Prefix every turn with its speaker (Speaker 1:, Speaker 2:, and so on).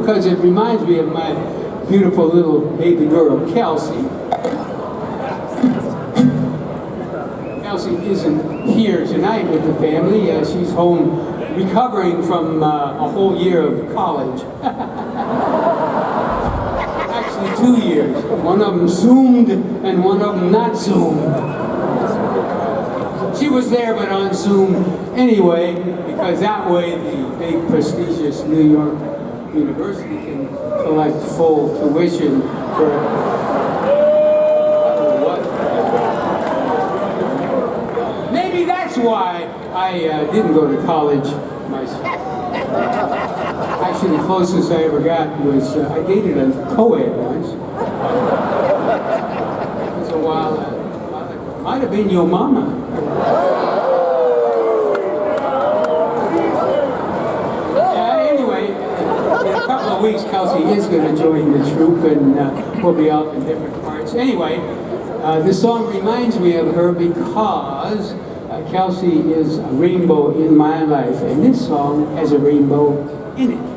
Speaker 1: because it reminds me of my beautiful little baby girl, Kelsey. Kelsey isn't here tonight with the family. She's home recovering from a whole year of college. Actually 2 years. One of them Zoomed and one of them not Zoomed. She was there but on Zoom anyway, because that way the big prestigious New York University can collect full tuition for what? Maybe that's why I didn't go to college myself. Actually, the closest I ever got was I dated a co-ed once. It was a while. Might have been your mama. Anyway, in a couple of weeks, Kelsey is going to join the troupe, and we'll be out in different parts. Anyway, this song reminds me of her because Kelsey is a rainbow in my life, and this song has a rainbow in it.